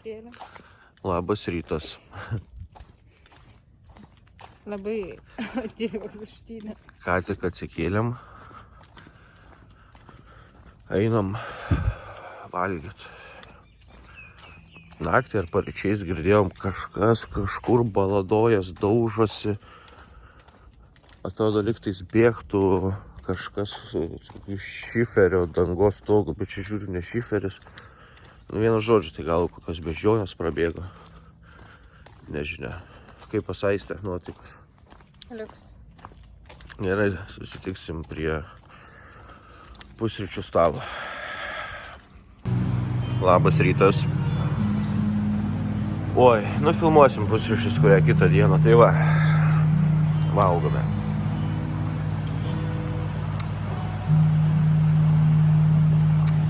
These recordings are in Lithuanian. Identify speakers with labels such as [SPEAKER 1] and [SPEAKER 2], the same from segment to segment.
[SPEAKER 1] atsikėlėm.
[SPEAKER 2] Labas rytas.
[SPEAKER 1] Labai atėjau užtynę.
[SPEAKER 2] Ką tik atsikėlėm. Einam valgyt. Naktį ar paryčiais girdėjom, kažkas kažkur baladojas, daužosi. Atrodo, lygtais bėgtų kažkas iš šiferio dangos stogo, bet čia žiūriu ne šiferis. Nu, vienu žodžiu, tai gal kokios beždžionės prabėgo. Nežinia, kaip pas Aistę nuotikas.
[SPEAKER 1] Liuks.
[SPEAKER 2] Gerai, susitiksim prie pusryčių stalo. Labas rytas. Oi, nufilmuosim pusryčius kurią kitą dieną, tai va. Valgome.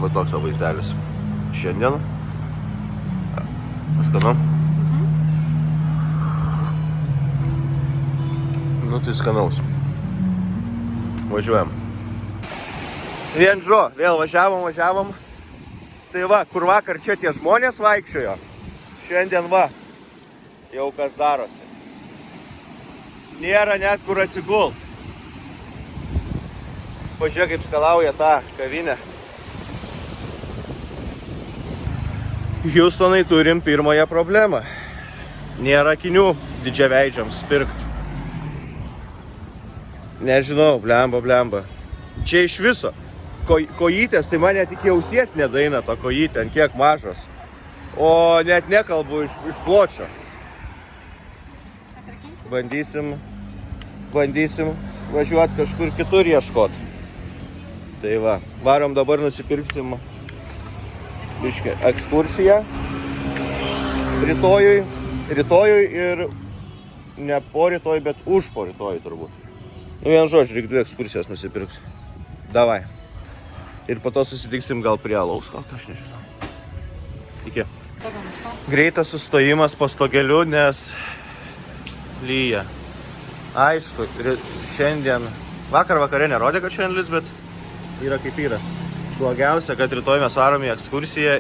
[SPEAKER 2] Va toks vaizdelis. Šiandien. Skanu? Nu tai skanaus. Važiuojam. Vėl važiavom. Tai va, kur vakar čia tie žmonės vaikščiojo. Šiandien va, jau kas darosi. Nėra net kur atsigult. Pažiūrėk, kaip skalauja tą kavinę. Hjustonai turim pirmąją problemą. Nėra akinių didžiaveidžiams pirkt. Nežinau, blemba. Čia iš viso. Kojytės, tai man net iki ausies nedaina to kojytė, ant kiek mažos. O net nekalbu iš pločio. Bandysim važiuoti kažkur kitur ieškot. Tai va, varom dabar nusipirksim ekskursiją rytojui ir ne po rytoj, bet už po rytoj turbūt. Nu, vien žodžiu, reikia 2 ekskursijas nusipirkti. Davai. Ir po to susitiksim gal prie alaus, gal aš nežinau. Iki. Greitas sustojimas po stogeliu, nes lyja. Aišku, šiandien, vakare nerodė, kad šiandien lis, bet yra kaip yra. Blogiausia, kad rytoj mes varom į ekskursiją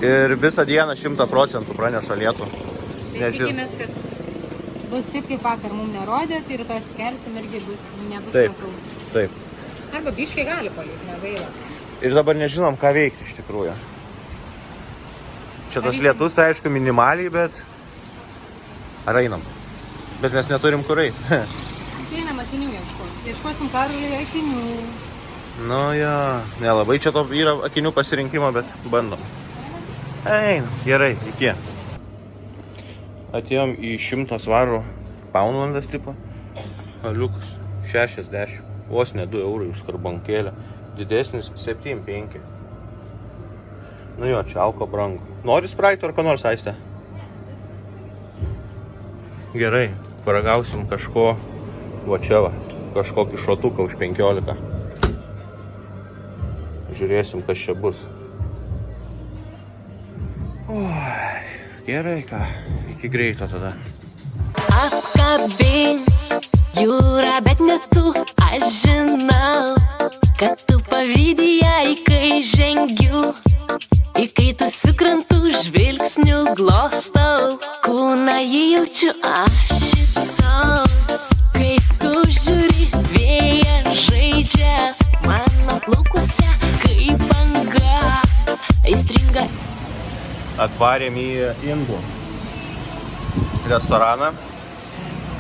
[SPEAKER 2] ir visą dieną 100% praneša lietų.
[SPEAKER 1] Tikimės, kad bus taip, kaip vakar mums nerodė, tai rytoj atsikelsim irgi nebus nepraus.
[SPEAKER 2] Taip.
[SPEAKER 1] Arba biškai gali palikti, negaila.
[SPEAKER 2] Ir dabar nežinom, ką veikti iš tikrųjų. Čia tas lietus, tai aišku, minimaliai, bet ar einam? Bet mes neturim kur eiti.
[SPEAKER 1] Einam akinių ieškoti. Ieškosim Karoliui akinių.
[SPEAKER 2] Nu jo, nelabai čia to yra akinių pasirinkimo, bet bandom. Einam, gerai, iki. Atėjom į 100 svarų Poundlandas tipo. Liuks 60. Vos ne 2 eurai už skarbankėlę. Didesnis 7,5. Nu jo, čia alko brangu. Nori spraito ar ko nors, Aiste? Gerai, paragausim kažko. Va čia va, kažkokį šotuką už 15. Žiūrėsim, kas čia bus. Oi, gerai ką, iki greito tada.
[SPEAKER 3] Apkabins jūra, bet ne tu, aš žinau, kad tu pavydį jai, kai žengiu. Ir kai tu sukrantu žvilgsniu glostau, kūną jį jaučiu, aš šypsaus. Kai tu žiūri, vėjas žaidžia mano plaukuose, kaip banga aistringa.
[SPEAKER 2] Atvarėm į indų restoraną.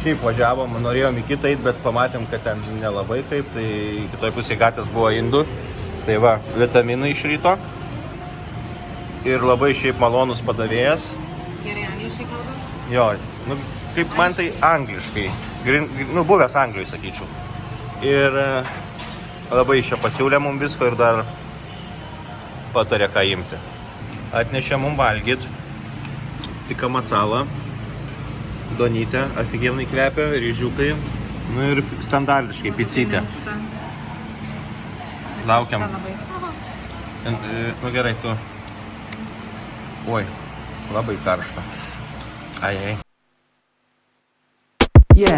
[SPEAKER 2] Šiaip važiavom, norėjom į kitą eit, bet pamatėm, kad ten nelabai kaip, tai kitoj pusėje gatvės buvo indų. Tai va, vitaminai iš ryto. Ir labai šiaip malonus padavėjas.
[SPEAKER 1] Gerai, angliškai kalba?
[SPEAKER 2] Jo, nu, kaip man tai angliškai. Nu, buvęs Anglijoj, sakyčiau. Ir labai čia pasiūlė mum visko ir dar patarė, ką imti. Atnešė mum valgyt. Tika masala. Donytė, aфиgenai kvepia, ryžiukai. Nu ir standartiškai picytė. Laukiam. Nu gerai, tu. Oi, labai karšta. Ai. Yeah.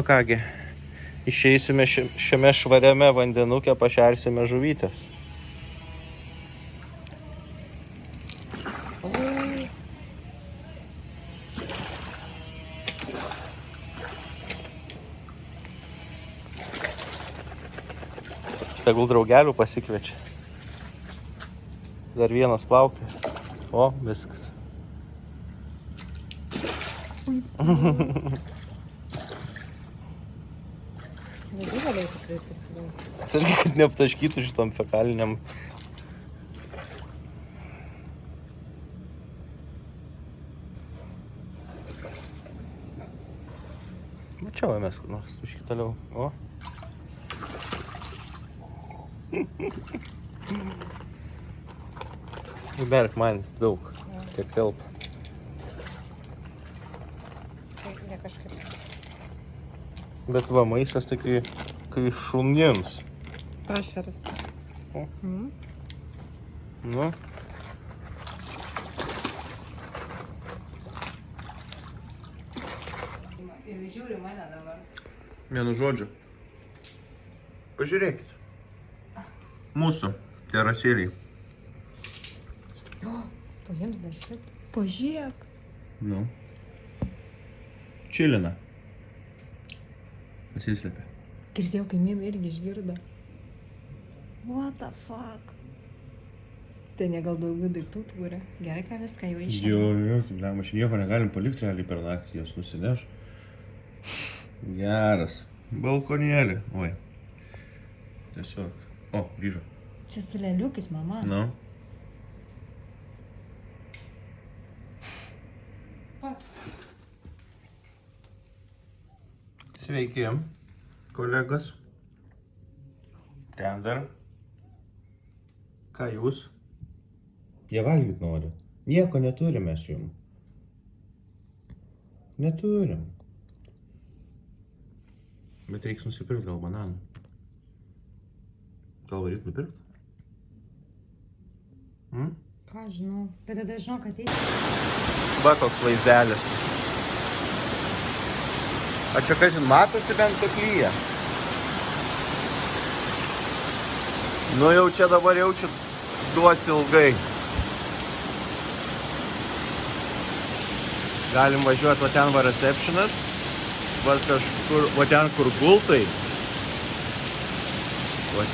[SPEAKER 2] kągi, išeisime šiame švariame vandenuke, pašersime žuvytės. Tegul draugelių pasikviečia. Dar vienas plaukia. O, viskas.
[SPEAKER 1] Nedideliai tikrai tikrai.
[SPEAKER 2] Sargi, kad neaptaškytų šitom fekaliniam. Nu čia va mes kur nors biškį toliau. O. Įberk man daug, kiek telpa.
[SPEAKER 1] Tai ne kažkaip.
[SPEAKER 2] Bet va, maistas tai kai šunims.
[SPEAKER 1] Pašaras.
[SPEAKER 2] O.
[SPEAKER 1] Mhm.
[SPEAKER 2] Nu.
[SPEAKER 1] Ir žiūri mane dabar.
[SPEAKER 2] Vienu žodžiu. Pažiūrėkit. Mūsų terasėliai.
[SPEAKER 1] Paims dar šitą. Pažiūrėk.
[SPEAKER 2] Nu. Čilina. Pasislėpė.
[SPEAKER 1] Girdėjau, kaimynai irgi išgirdo. What the fuck? Tai ne gal daugiau daiktų tūrė. Gerai, ką viską jau išėjo.
[SPEAKER 2] Jo, blem, aš nieko negalim palikti realiai per naktį, jos nusineš. Geras. Balkonėlį. Oi. Tiesiog. O, grįžo.
[SPEAKER 1] Čia su lėliukais, mama.
[SPEAKER 2] Nu. Sveiki, kolegos. Ten dar. Ką jūs? Jie valgyt nori. Nieko neturim mes jum. Neturim. Bet reiks nusipirkt gal bananų. Gal varyt nupirkt?
[SPEAKER 1] Ką žinau. Bet tada žinau, kad eisi.
[SPEAKER 2] Va koks vaizdelis. A čia, kažin, matosi bent kad lyja. Nu jau čia dabar jaučiu duos ilgai. Galim važiuoti, va ten va receptionas. Va kažkur, va ten kur gultai. Va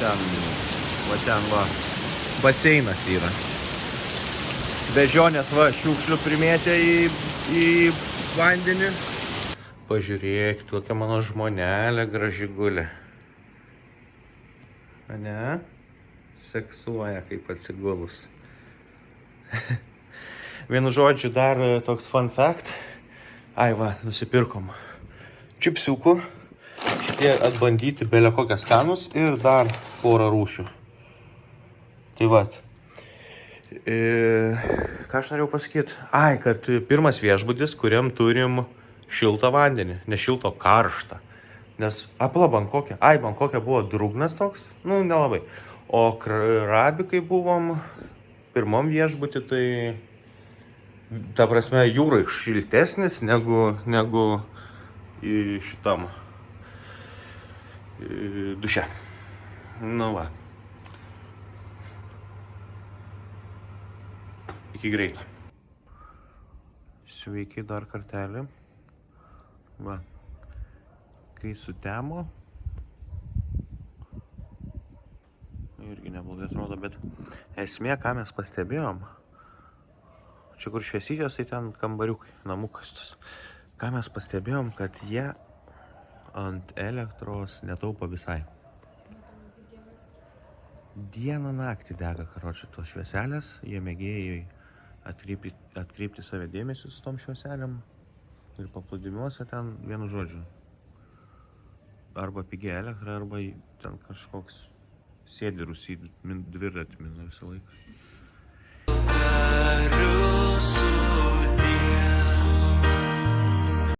[SPEAKER 2] ten va. Baseinas yra. Bežionės va šiukšlių primėtė į vandenį. Pažiūrėk, tokia mano žmonelė graži gulė. Ane? Seksuoja kaip atsigulus. Vienu žodžiu dar toks fun fact. Ai va, nusipirkom čipsiukų. Šitie atbandyti belio kokias skanus ir dar porą rūšių. Tai vat. Ką aš norėjau pasakyti? Ai, kad pirmas viešbutis, kuriam turim šiltą vandenį. Ne šilto, karštą. Nes apla Bankokė. Ai, Bankokė buvo drugnas toks. Nu, nelabai. O Krabi, kai buvom pirmam viešbutį, tai ta prasme jūrai šiltesnis negu šitam duše. Nu va. Iki greito. Sveiki dar kartelį. Va. Kai sutemo. Irgi neblogai atrodo, bet esmė, ką mes pastebėjom. Čia kur šviesytės, tai ten kambariukai, namukas. Ką mes pastebėjom, kad jie ant elektros netaupo visai. Dieną naktį dega, karočiui, tos švieselės. Jie mėgėjai atkreipti save dėmesį su tom švieselėm. Ir paplūdimiuose ten, vienu žodžiu, arba pigia elektra, arba ten kažkoks sėdi Rusy dviratį visą laiką.